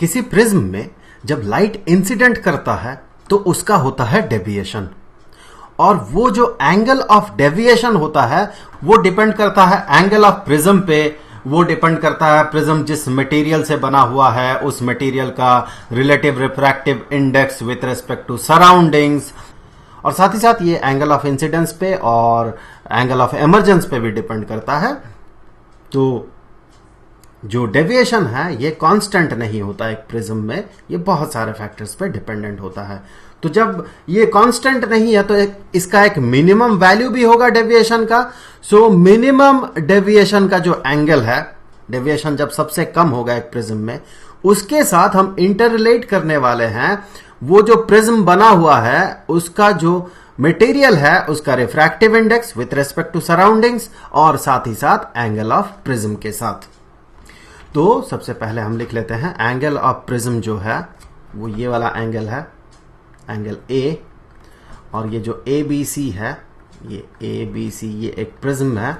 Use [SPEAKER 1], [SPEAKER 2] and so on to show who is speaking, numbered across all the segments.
[SPEAKER 1] किसी प्रिज्म में जब लाइट इंसिडेंट करता है तो उसका होता है डेविएशन, और वो जो एंगल ऑफ डेविएशन होता है वो डिपेंड करता है एंगल ऑफ प्रिज्म पे, वो डिपेंड करता है प्रिज्म जिस मटेरियल से बना हुआ है उस मटेरियल का relative refractive index with respect to surroundings, और साथ ही साथ ये एंगल ऑफ इंसिडेंस पे और एंगल ऑफ एमर्जेंस पे भी डिपेंड करता है। तो जो डेविएशन है ये कांस्टेंट नहीं होता एक प्रिज्म में, ये बहुत सारे फैक्टर्स पे डिपेंडेंट होता है। तो जब ये कांस्टेंट नहीं है तो इसका एक मिनिमम वैल्यू भी होगा डेविएशन का। सो मिनिमम डेविएशन का जो एंगल है, डेविएशन जब सबसे कम होगा एक प्रिज्म में, उसके साथ हम इंटर रिलेट करने वाले हैं वो जो प्रिज्म बना हुआ है उसका जो मटेरियल है उसका refractive index with respect to surroundings, और साथ ही साथ एंगल ऑफ प्रिज्म के साथ। तो सबसे पहले हम लिख लेते हैं एंगल ऑफ प्रिज्म जो है वो ये वाला एंगल है, एंगल ए, और ये जो ए बी सी है, ये ए बी सी ये एक प्रिज्म है,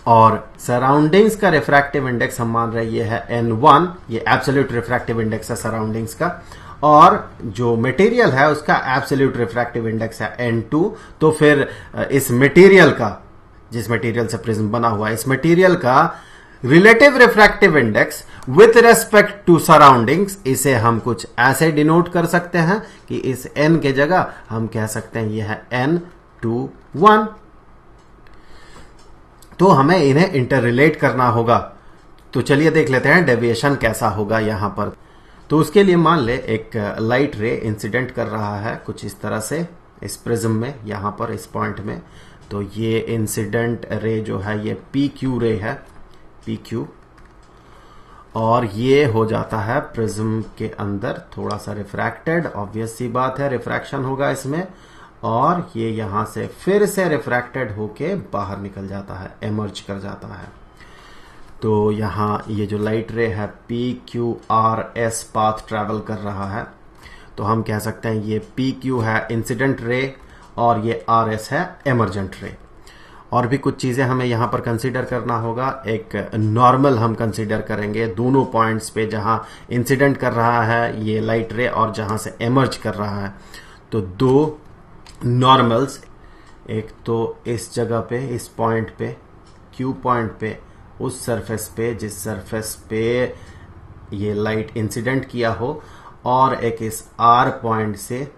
[SPEAKER 1] और सराउंडिंग्स का रिफ्रैक्टिव इंडेक्स हम मान रहे हैं ये है n1, ये एब्सोल्यूट रिफ्रैक्टिव इंडेक्स है सराउंडिंग्स का, और जो मटेरियल है उसका एब्सोल्यूट रिफ्रैक्टिव इंडेक्स है n2। तो फिर इस मटेरियल का, जिस मटेरियल से प्रिज्म बना हुआ है, इस मटेरियल का relative refractive index with respect to surroundings, इसे हम कुछ ऐसे डिनोट कर सकते हैं कि इस n के जगह हम कह सकते हैं यह है n21। तो हमें इन्हें इंटर रिलेट करना होगा। तो चलिए देख लेते हैं डेविएशन कैसा होगा यहां पर। तो उसके लिए मान ले एक लाइट रे इंसिडेंट कर रहा है कुछ इस तरह से इस प्रिज्म में, यहां पर इस पॉइंट में। तो ये इंसिडेंट रे जो है ये PQ रे है, PQ, और ये हो जाता है प्रिज्म के अंदर थोड़ा सा रिफ्रैक्टेड, ऑब्वियस सी बात है रिफ्रैक्शन होगा इसमें, और ये यहां से फिर से रिफ्रैक्टेड होके बाहर निकल जाता है, एमर्ज कर जाता है। तो यहां ये जो लाइट रे है PQRS पाथ ट्रैवल कर रहा है, तो हम कह सकते हैं ये PQ है इंसिडेंट रे और ये RS है एमर्जेंट रे। और भी कुछ चीजें हमें यहां पर कंसीडर करना होगा। एक नॉर्मल हम कंसीडर करेंगे दोनों पॉइंट्स पे, जहां इंसिडेंट कर रहा है ये लाइट रे और जहां से एमर्ज कर रहा है। तो दो नॉर्मल्स, एक तो इस जगह पे, इस पॉइंट पे, Q पॉइंट पे, उस सरफेस पे जिस सरफेस पे ये लाइट इंसिडेंट किया हो, और एक इस R पॉइंट से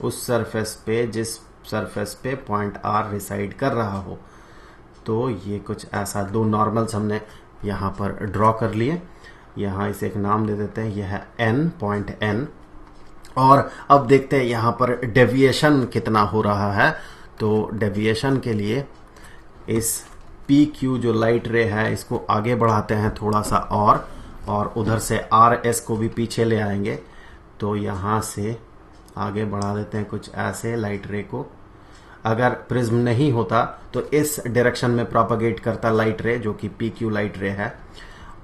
[SPEAKER 1] उस सरफेस पे जिस सरफेस पे पॉइंट R रिसाइड कर रहा हो। तो ये कुछ ऐसा दो नॉर्मल्स हमने यहां पर ड्रॉ कर लिए। यहां इसे एक नाम दे देते हैं, यह है N, पॉइंट N। और अब देखते हैं यहां पर डेविएशन कितना हो रहा है। तो डेविएशन के लिए इस PQ जो लाइट रे है इसको आगे बढ़ाते हैं थोड़ा सा, और उधर से RS को भी पीछे ले आएंगे। तो यहां से आगे बढ़ा देते हैं कुछ ऐसे लाइट रे को। अगर प्रिज्म नहीं होता तो इस डायरेक्शन में प्रोपगेट करता लाइट रे जो कि PQ लाइट रे है,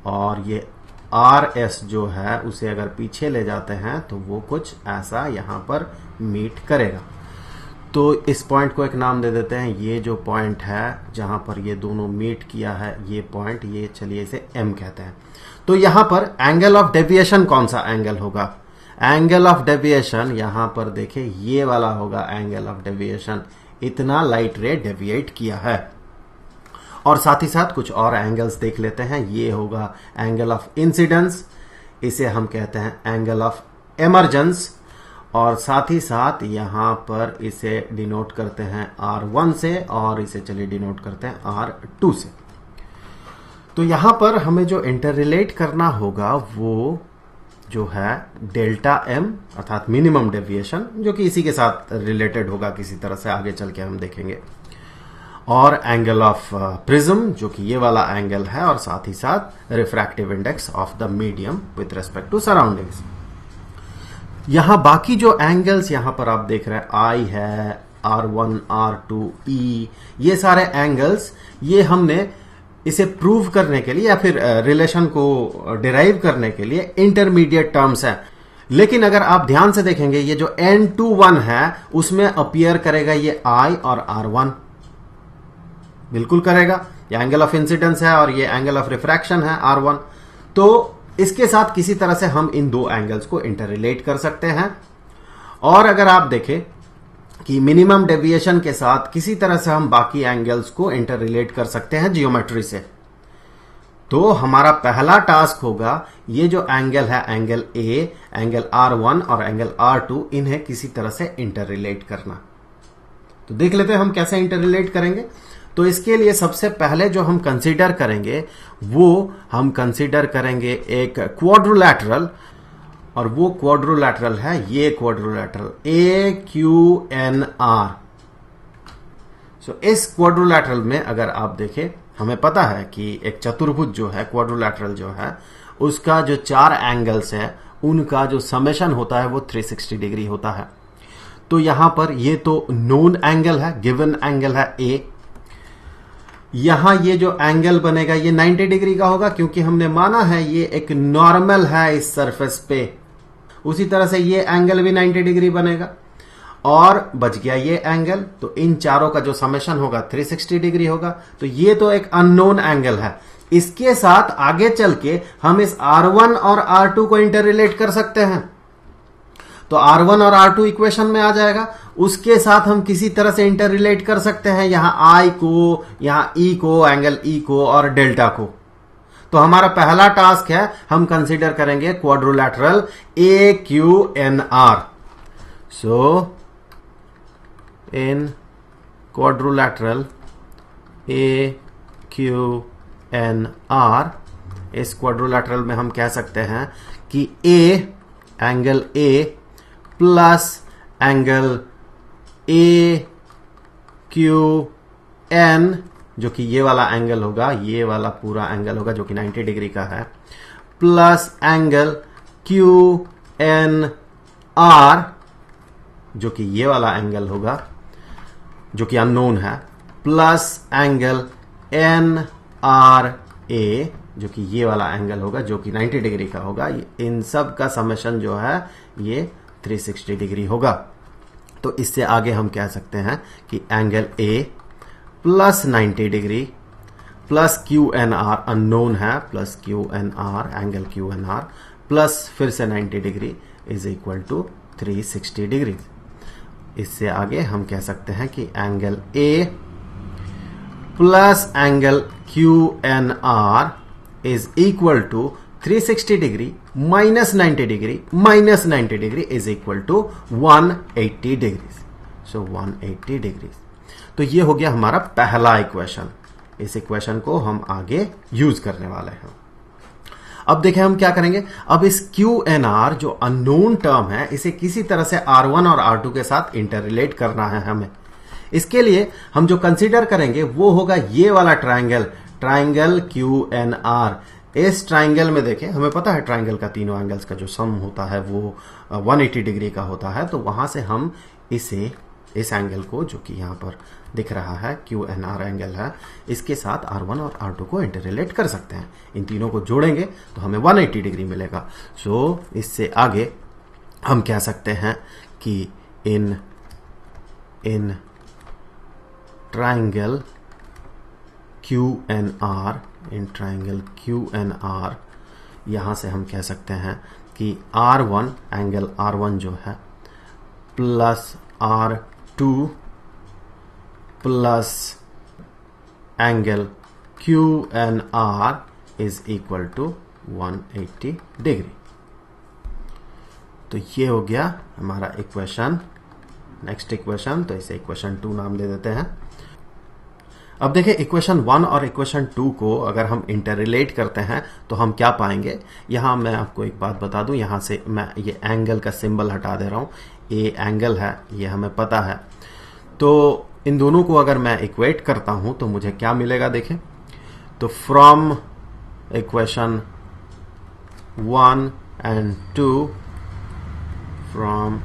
[SPEAKER 1] और ये RS जो है उसे अगर पीछे ले जाते हैं तो वो कुछ ऐसा यहां पर मीट करेगा। तो इस पॉइंट को एक नाम दे देते हैं, ये जो पॉइंट है जहां पर ये दोनों मीट किया है ये पॉइंट, ये चलिए इसे M कहते हैं। तो यहां पर एंगल ऑफ डेविएशन कौन सा एंगल होगा? एंगल ऑफ डेविएशन यहां पर देखें ये वाला होगा एंगल ऑफ डेविएशन, इतना लाइट रे डेविएट किया है। और साथ ही साथ कुछ और एंगल्स देख लेते हैं। ये होगा एंगल ऑफ इंसिडेंस, इसे हम कहते हैं एंगल ऑफ एमर्जेंस, और साथ ही साथ यहां पर इसे डिनोट करते हैं R1 से, और इसे चलिए डिनोट करते हैं R2 से। तो यहां पर हमें जो इंटर रिलेट करना होगा वो जो है डेल्टा M अर्थात मिनिमम डेविएशन, जो कि इसी के साथ रिलेटेड होगा किसी तरह से, आगे चल के हम देखेंगे, और एंगल ऑफ प्रिज्म जो कि ये वाला एंगल है, और साथ ही साथ refractive index of the medium with respect to surroundings. यहां बाकी जो एंगल्स यहां पर आप देख रहे हैं I है, R1, R2, E, ये सारे एंगल्स ये हमने इसे प्रूव करने के लिए या फिर रिलेशन को डिराइव करने के लिए इंटरमीडिएट टर्म्स है। लेकिन अगर आप ध्यान से देखेंगे ये जो N21 है उसमें अपीयर करेगा ये I और R1, बिल्कुल करेगा। ये एंगल ऑफ इंसिडेंस है और ये एंगल ऑफ रिफ्रैक्शन है R1। तो इसके साथ किसी तरह से हम इन दो एंगल्स को इंटर रिलेट कर सकते हैं। और अगर आप देखें कि मिनिमम डेविएशन के साथ किसी तरह से हम बाकी एंगल्स को इंटर रिलेट कर सकते हैं जियोमेट्री से, तो हमारा पहला टास्क होगा ये जो एंगल है, एंगल ए, एंगल R1 और एंगल R2, इन्हें किसी तरह से इंटर रिलेट करना। तो देख लेते हैं हम कैसे इंटर रिलेट करेंगे। तो इसके लिए सबसे पहले जो हम कंसीडर करेंगे वो हम कंसीडर करेंगे एक क्वाड्रिलैटरल, और वो क्वाड्रिलैटरल है ये क्वाड्रिलैटरल AQNR। सो इस क्वाड्रिलैटरल में अगर आप देखें, हमें पता है कि एक चतुर्भुज जो है, क्वाड्रिलैटरल जो है, उसका जो 4 एंगल्स है उनका जो समेशन होता है वो 360 डिग्री होता है। तो यहां पर ये तो नोन एंगल है, गिवन एंगल है A। यहां ये जो एंगल बनेगा ये 90 डिग्री का होगा, क्योंकि हमने माना है ये एक नॉर्मल है इस सरफेस पे। उसी तरह से ये एंगल भी 90 डिग्री बनेगा, और बच गया ये एंगल। तो इन चारों का जो समेशन होगा 360 डिग्री होगा। तो ये तो एक अननोन एंगल है। इसके साथ आगे चल के हम इस R1 और R2 को इंटर रिलेट कर सकते हैं। तो R1 और R2 इक्वेशन में आ जाएगा। उसके साथ हम किसी तरह से इंटर रिलेट कर सकते हैं यहां I को, यहां E को, एंगल E को और डेल्टा को। तो हमारा पहला टास्क है, हम कंसीडर करेंगे क्वाड्रिलैटरल AQNR। सो इन क्वाड्रिलैटरल AQNR, इस क्वाड्रिलैटरल में हम कह सकते हैं कि angle A plus angle AQN, जो कि ये वाला एंगल होगा, ये वाला पूरा एंगल होगा जो कि 90 डिग्री का है, प्लस एंगल QNR, जो कि ये वाला एंगल होगा जो कि अननोन है, प्लस एंगल NRA, जो कि ये वाला एंगल होगा जो कि 90 डिग्री का होगा। इन सब का समेशन जो है ये 360 डिग्री होगा। तो इससे आगे हम कह सकते हैं कि angle A plus 90 degree plus QNR unknown है, plus QNR, angle QNR plus फिर से 90 degree is equal to 360 degree. इससे आगे हम कह सकते हैं कि angle A plus angle QNR is equal to 360 degree minus 90 degree minus 90 degree is equal to 180 degree. So 180 degree. तो ये हो गया हमारा पहला इक्वेशन। इस इक्वेशन को हम आगे यूज करने वाले हैं। अब देखें हम क्या करेंगे। अब इस QNR जो अननोन टर्म है, इसे किसी तरह से R1 और R2 के साथ इंटर रिलेट करना है हमें। इसके लिए हम जो कंसीडर करेंगे वो होगा ये वाला ट्राइंगल QNR। इस ट्राइंगल में देखें, हमें पता है ट्राइंगल का तीनों एंगल्स का जो सम होता है वो 180 डिग्री का होता है। तो वहां से हम इस एंगल को, जो कि यहां पर दिख रहा है QNR एंगल है, इसके साथ R1 और R2 को इंटर रिलेट कर सकते हैं। इन तीनों को जोड़ेंगे तो हमें 180 डिग्री मिलेगा। सो इससे आगे हम कह सकते हैं कि इन ट्राइंगल QNR, यहां से हम कह सकते हैं कि R1, एंगल R1 जो है, plus R2 plus angle QNR is equal to 180 degree. तो ये हो गया हमारा इक्वेशन। नेक्स्ट इक्वेशन, तो इसे इक्वेशन 2 नाम दे देते हैं। अब देखिए इक्वेशन 1 और इक्वेशन 2 को अगर हम इंटर रिलेट करते हैं तो हम क्या पाएंगे। यहां मैं आपको एक बात बता दूं, यहां से मैं ये एंगल का सिंबल हटा दे रहा हूं। ये एंगल है, ये हमें पता है। तो इन दोनों को अगर मैं इक्वेट करता हूं तो मुझे क्या मिलेगा देखें। तो from equation 1 and 2, from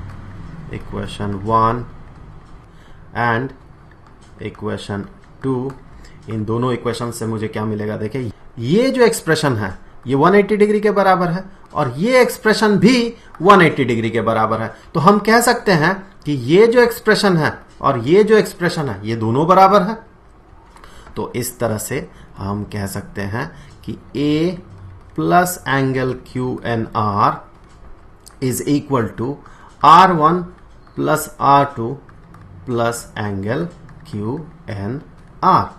[SPEAKER 1] equation 1 and equation 2, इन दोनों इक्वेशन से मुझे क्या मिलेगा देखिए। ये जो एक्सप्रेशन है ये 180 डिग्री के बराबर है और ये एक्सप्रेशन भी 180 डिग्री के बराबर है। तो हम कह सकते हैं कि ये जो एक्सप्रेशन है और ये जो एक्सप्रेशन है ये दोनों बराबर है। तो इस तरह से हम कह सकते हैं कि A plus angle Q N R is equal to R1 plus R2 plus angle Q N R.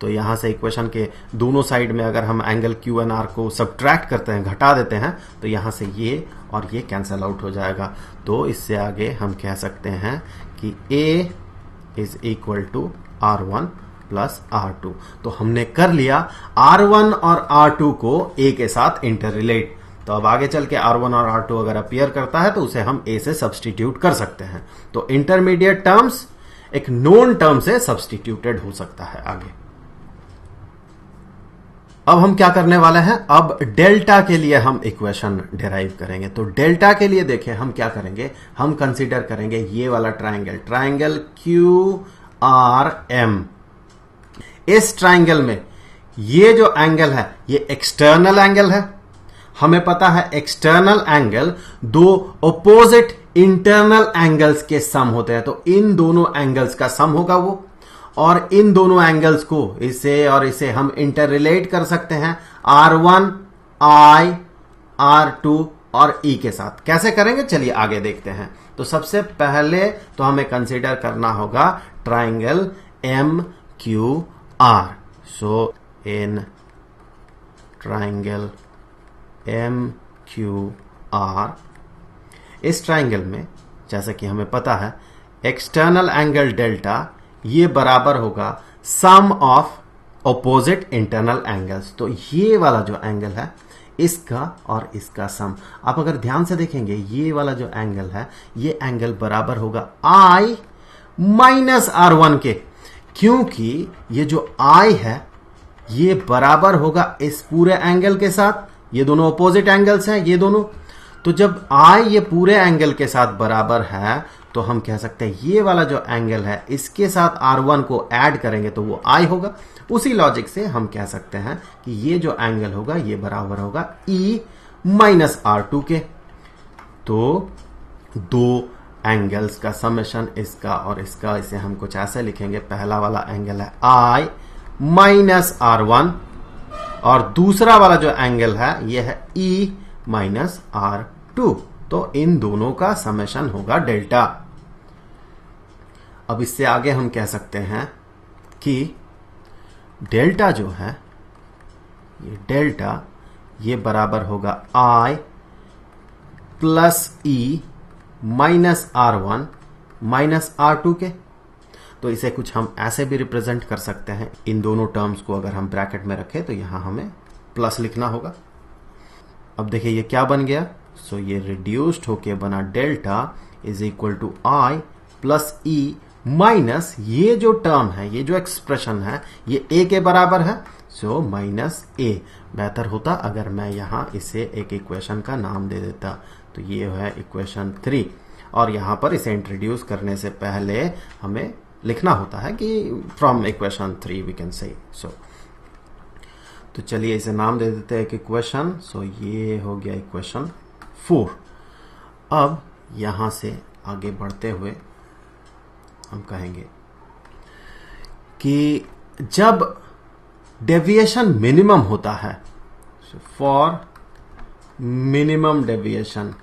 [SPEAKER 1] तो यहां से इक्वेशन के दोनों साइड में अगर हम एंगल क्यू एन आर को सब्ट्रैक्ट करते हैं, घटा देते हैं, तो यहां से ये और ये कैंसल आउट हो जाएगा। तो इससे आगे हम कह सकते हैं कि A is equal to R1 plus R2। तो हमने कर लिया R1 और R2 को A के साथ इंटर रिलेट। तो अब आगे चल के R1 और R2 अगर अपीयर करता है तो उसे हम A से सब्सटीट्यूट कर सकते हैं। तो इंटरमीडिएट टर्म्स एक नोन टर्म से सब्सटीट्यूटेड हो सकता है आगे। अब हम क्या करने वाले हैं, अब डेल्टा के लिए हम इक्वेशन डिराइव करेंगे। तो डेल्टा के लिए देखिए हम क्या करेंगे, हम कंसीडर करेंगे ये वाला ट्राइंगल क्यू आर एम। इस ट्राइंगल में ये जो एंगल है ये एक्सटर्नल एंगल है। हमें पता है एक्सटर्नल एंगल दो अपोजिट इंटरनल एंगल्स के सम होते हैं। तो इन दोनों एंगल्स का सम होगा वो, और इन दोनों एंगल्स को इसे और इसे हम इंटर रिलेट कर सकते हैं R1, I, R2 और E के साथ। कैसे करेंगे चलिए आगे देखते हैं। तो सबसे पहले तो हमें कंसीडर करना होगा triangle MQR। So in triangle MQR, इस ट्राइंगल में जैसा कि हमें पता है एक्सटर्नल एंगल डेल्टा ये बराबर होगा सम ऑफ ऑपोजिट इंटरनल एंगल्स। तो ये वाला जो एंगल है इसका और इसका सम, आप अगर ध्यान से देखेंगे ये वाला जो एंगल है ये एंगल बराबर होगा I माइनस R1 के, क्योंकि ये जो I है ये बराबर होगा इस पूरे एंगल के साथ। ये दोनों ऑपोजिट एंगल्स हैं ये दोनों। तो जब I ये पूरे एंगल के साथ बराबर है तो हम कह सकते हैं ये वाला जो एंगल है इसके साथ R1 को ऐड करेंगे तो वो I होगा। उसी लॉजिक से हम कह सकते हैं कि ये जो एंगल होगा ये बराबर होगा E माइनस R2 के। तो दो एंगल्स का समेशन इसका और इसका, इसे हम कुछ ऐसे लिखेंगे। पहला वाला एंगल है I माइनस R1 और दूसरा वाला जो एंगल है ये है E माइनस R2। तो इन दोनों का समेशन होगा डेल्टा। अब इससे आगे हम कह सकते हैं कि डेल्टा जो है ये डेल्टा ये बराबर होगा I plus E minus R1 minus R2 के। तो इसे कुछ हम ऐसे भी रिप्रेजेंट कर सकते हैं। इन दोनों टर्म्स को अगर हम ब्रैकेट में रखें तो यहां हमें प्लस लिखना होगा। अब देखिए ये क्या बन गया। सो ये रिड्यूस्ड होके बना delta is equal to I plus E minus ये जो टर्म है, ये जो एक्सप्रेशन है ये A के बराबर है। So minus A। बेहतर होता अगर मैं यहां इसे एक इक्वेशन का नाम दे देता। तो ये है इक्वेशन 3 और यहां पर इसे इंट्रोड्यूस करने से पहले हमें लिखना होता है कि from equation 3 we can say. सो तो चलिए इसे नाम दे देते हैं एक इक्वेशन। सो ये हो गया इक्वेशन 4। अब यहां से आगे बढ़ते हुए हम कहेंगे कि जब डेविएशन मिनिमम होता है, फॉर मिनिमम डेविएशन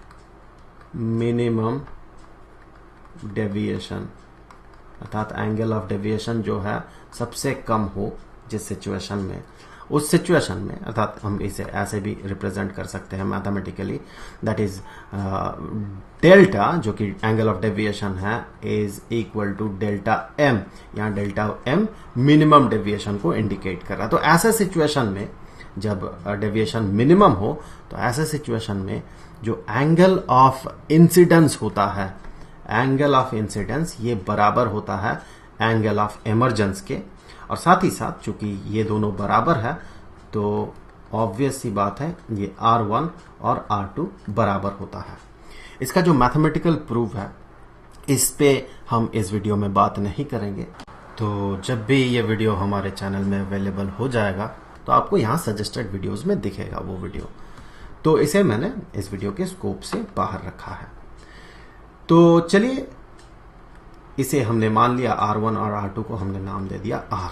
[SPEAKER 1] अर्थात एंगल ऑफ डेविएशन जो है सबसे कम हो जिस सिचुएशन में, उस सिचुएशन में अर्थात हम इसे ऐसे भी रिप्रेजेंट कर सकते हैं मैथमेटिकली, दैट इज डेल्टा जो कि एंगल ऑफ डेविएशन है is equal to delta M. यहां डेल्टा एम मिनिमम डेविएशन को इंडिकेट कर रहा है। तो ऐसे सिचुएशन में जब डेविएशन मिनिमम हो तो ऐसे सिचुएशन में जो एंगल ऑफ इंसिडेंस होता है, एंगल ऑफ इंसिडेंस ये बराबर होता है एंगल ऑफ इमर्जेंस के। और साथ ही साथ चूंकि ये दोनों बराबर है तो ऑब्वियस सी बात है ये R1 और R2 बराबर होता है। इसका जो मैथमेटिकल प्रूफ है इस पे हम इस वीडियो में बात नहीं करेंगे। तो जब भी ये वीडियो हमारे चैनल में अवेलेबल हो जाएगा तो आपको यहाँ सजेस्टेड वीडियोस में दिखेगा वो वीडियो। तो इसे मैंने इस वीडियो के स्कोप से बाहर रखा है। तो चलिए इसे हमने मान लिया R1 और R2 को हमने नाम दे दिया R।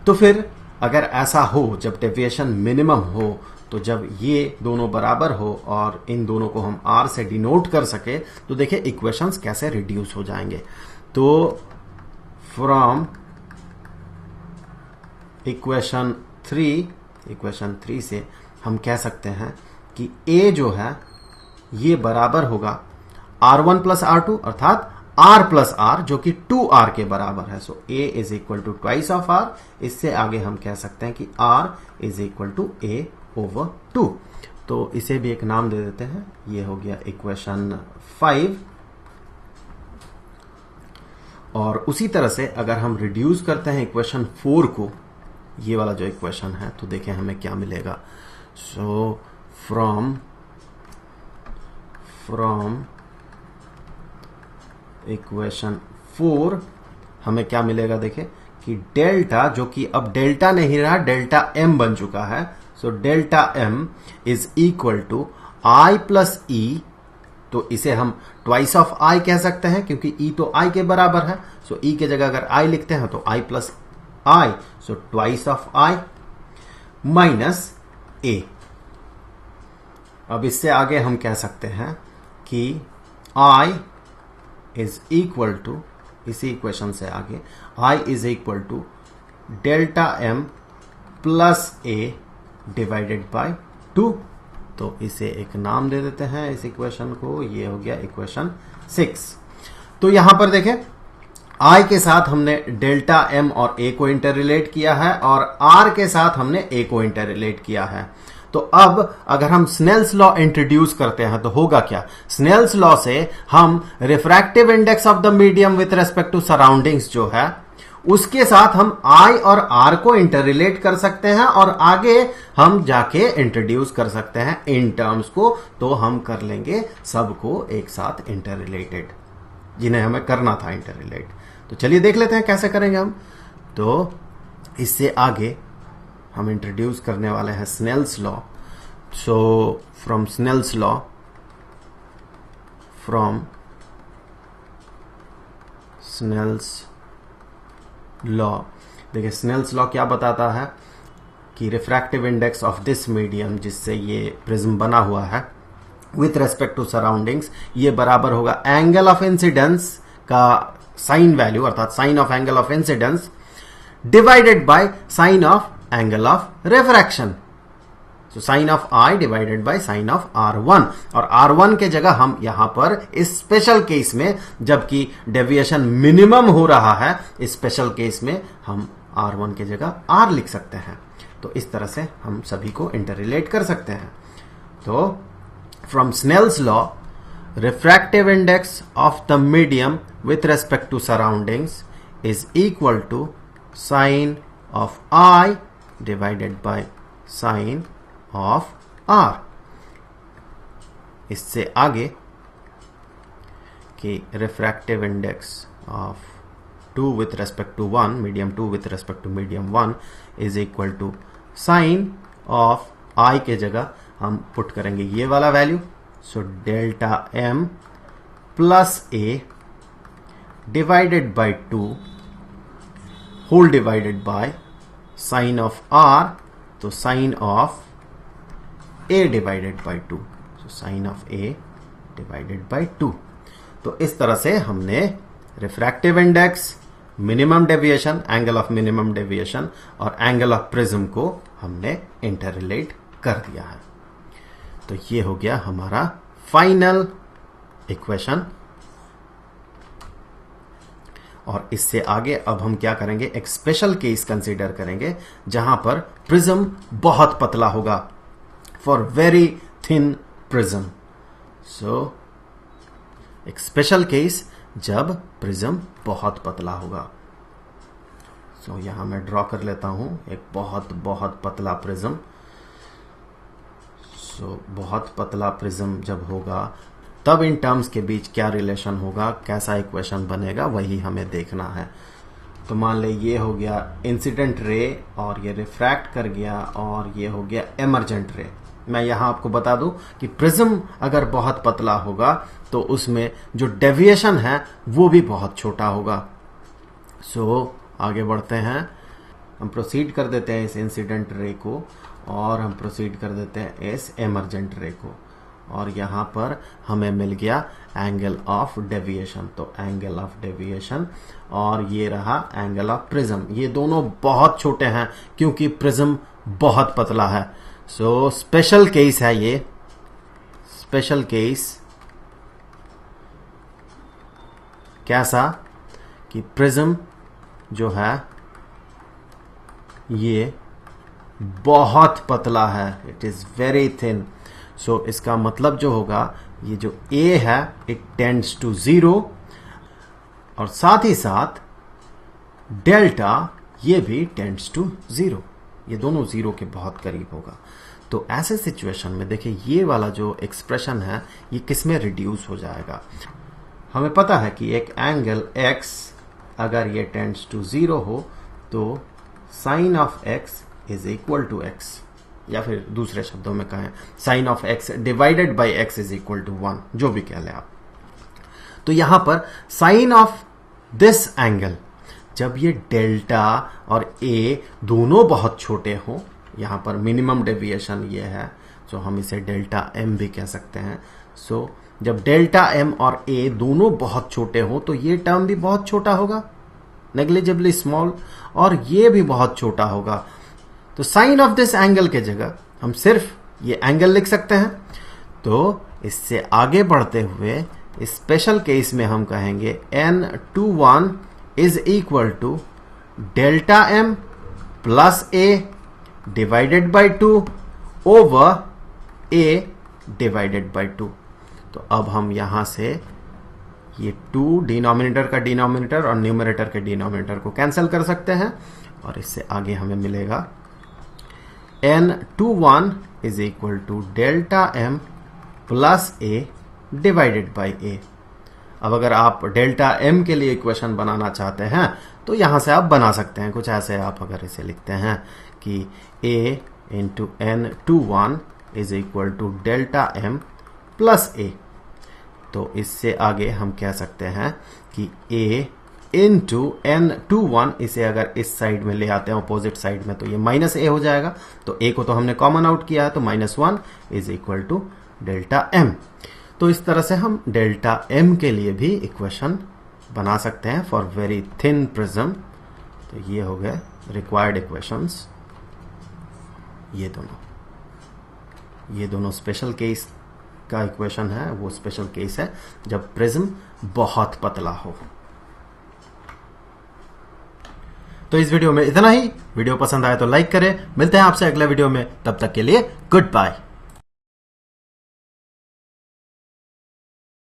[SPEAKER 1] तो फिर अगर ऐसा हो, जब डेविएशन मिनिमम हो, तो जब ये दोनों बराबर हो और इन दोनों को हम r से डिनोट कर सके, तो देखिए इक्वेशंस कैसे रिड्यूस हो जाएंगे। तो फ्रॉम इक्वेशन 3 से हम कह सकते हैं कि a जो है ये बराबर होगा r1 प्लस r2 अर्थात r प्लस r जो कि 2r के बराबर है। So a is equal to twice of r। इससे आगे हम कह सकते हैं कि r is equal to a over 2। तो इसे भी एक नाम दे देते हैं, ये हो गया इक्वेशन 5। और उसी तरह से अगर हम रिड्यूस करते हैं इक्वेशन 4 को, ये वाला जो इक्वेशन है, तो देखें हमें क्या मिलेगा। सो फ्रॉम इक्वेशन 4 हमें क्या मिलेगा, देखें कि डेल्टा, जो कि अब डेल्टा नहीं रहा, डेल्टा m बन चुका है। So delta m is equal to i plus E. तो इसे हम ट्वाइस ऑफ i कह सकते हैं क्योंकि e तो i के बराबर है। सो e के जगह अगर i लिखते हैं तो i plus i, so twice of i minus a। अब इससे आगे हम कह सकते हैं कि i इज इक्वल टू, इसी इक्वेशन से आगे i is equal to delta m plus a divided by 2। तो इसे एक नाम दे देते हैं इस इक्वेशन को, ये हो गया इक्वेशन 6। तो यहां पर देखें i के साथ हमने डेल्टा m और a को इंटर रिलेट किया है और r के साथ हमने a को इंटर रिलेट किया है। तो अब अगर हम स्नेल्स लॉ इंट्रोड्यूस करते हैं तो होगा क्या। स्नेल्स लॉ से हम refractive index of the medium with respect to surroundings जो है उसके साथ हम I और R को इंटर रिलेट कर सकते हैं और आगे हम जाके इंट्रोड्यूस कर सकते हैं इन टर्म्स को। तो हम कर लेंगे सबको एक साथ इंटर रिलेटेड, जिन्हें हमें करना था इंटर रिलेट। तो चलिए देख लेते हैं कैसे करेंगे हम। तो इससे आगे हम इंट्रोड्यूस करने वाले हैं Snell's law. So from Snell's law, देखिए स्नेल्स लॉ क्या बताता है कि refractive index of this medium, जिससे ये प्रिज्म बना हुआ है, विथ रेस्पेक्ट टू सराउंडिंग्स, ये बराबर होगा एंगल ऑफ इंसिडेंस का साइन वैल्यू अर्थात sine of angle of incidence divided by sine of angle of refraction. So sine of I divided by sine of R1। और R1 के जगह हम यहां पर इस स्पेशल केस में, जबकि डेविएशन मिनिमम हो रहा है, इस स्पेशल केस में हम R1 के जगह R लिख सकते हैं। तो इस तरह से हम सभी को इंटररिलेट कर सकते हैं। तो from Snell's law, refractive index of the medium with respect to surroundings is equal to sine of I divided by sine of R। इससे आगे कि refractive index of 2 with respect to 1, medium 2 with respect to medium 1 is equal to sine of I के जगह हम put करेंगे ये वाला value. So delta m plus a divided by 2 whole divided by sine of R, तो sine of a divided by 2, so sine of a divided by 2। तो इस तरह से हमने refractive index, minimum deviation, angle of minimum deviation और angle of prism को हमने inter relate कर दिया है। तो ये हो गया हमारा फाइनल इक्वेशन। और इससे आगे अब हम क्या करेंगे, एक स्पेशल केस कंसीडर करेंगे जहां पर प्रिज्म बहुत पतला होगा, फॉर वेरी थिन प्रिज्म। सो एक स्पेशल केस जब प्रिज्म बहुत पतला होगा। सो यहां मैं ड्रॉ कर लेता हूं एक बहुत बहुत पतला प्रिज्म। सो बहुत पतला प्रिज्म जब होगा तब इन टर्म्स के बीच क्या रिलेशन होगा, कैसा इक्वेशन बनेगा, वही हमें देखना है। तो मान ले ये हो गया इंसिडेंट रे और ये रिफ्रैक्ट कर गया और ये हो गया एमर्जेंट रे। मैं यहां आपको बता दूं कि प्रिज्म अगर बहुत पतला होगा तो उसमें जो डेविएशन है वो भी बहुत छोटा होगा। सो आगे बढ़ते हैं। हम प्रोसीड कर देते हैं इस इंसिडेंट रे को और हम प्रोसीड कर देते हैं इस एमर्जेंट रे को, और यहां पर हमें मिल गया एंगल ऑफ डेविएशन। तो एंगल ऑफ डेविएशन और ये रहा एंगल ऑफ प्रिज्म। ये दोनों बहुत छोटे हैं क्योंकि प्रिज्म बहुत पतला है। सो स्पेशल केस है ये, स्पेशल केस कैसा कि प्रिज्म जो है ये बहुत पतला है, इट इज वेरी थिन। सो इसका मतलब जो होगा ये जो A है इट टेंड्स टू 0 और साथ ही साथ डेल्टा ये भी टेंड्स टू 0, ये दोनों 0 के बहुत करीब होगा। तो ऐसे सिचुएशन में देखिए ये वाला जो एक्सप्रेशन है ये किसमें रिड्यूस हो जाएगा। हमें पता है कि एक एंगल x अगर ये टेंड्स टू 0 हो तो sine of x is equal to x, या फिर दूसरे शब्दों में कहें sine of x divided by x is equal to 1, जो भी कह लें आप। तो यहां पर साइन ऑफ दिस एंगल जब ये डेल्टा और a दोनों बहुत छोटे हो, यहां पर मिनिमम डेविएशन ये है, तो हम इसे डेल्टा m भी कह सकते हैं। सो जब डेल्टा m और a दोनों बहुत छोटे हो तो ये टर्म भी बहुत छोटा होगा, नेग्लिजिबली स्मॉल, और ये भी बहुत छोटा होगा। तो साइन ऑफ दिस एंगल के जगह हम सिर्फ ये एंगल लिख सकते हैं। तो इससे आगे बढ़ते हुए इस स्पेशल केस में हम कहेंगे n21 is equal to delta m plus a divided by 2 over a divided by 2। तो अब हम यहां से ये 2 डिनोमिनेटर का डिनोमिनेटर और न्यूमरेटर के डिनोमिनेटर को कैंसिल कर सकते हैं, और इससे आगे हमें मिलेगा n21 is equal to delta m plus a divided by a। अब अगर आप डेल्टा m के लिए इक्वेशन बनाना चाहते हैं तो यहां से आप बना सकते हैं कुछ ऐसे। आप अगर इसे लिखते हैं कि a into n21 is equal to delta m plus a, तो इससे आगे हम कह सकते हैं कि a इंटू n21, इसे अगर इस साइड में ले आते हैं अपोजिट साइड में तो ये माइनस a हो जाएगा। तो a को तो हमने कॉमन आउट किया है, तो -1 is equal to delta m। तो इस तरह से हम डेल्टा m के लिए भी इक्वेशन बना सकते हैं फॉर वेरी थिन प्रिज्म। तो ये हो गए रिक्वायर्ड इक्वेशंस। ये दोनों स्पेशल केस का इक्वेशन है, वो स्पेशल केस है जब प्रिज्म बहुत पतला हो। तो इस वीडियो में इतना ही। वीडियो पसंद आए तो लाइक करें। मिलते हैं आपसे अगले वीडियो में, तब तक के लिए गुड बाय।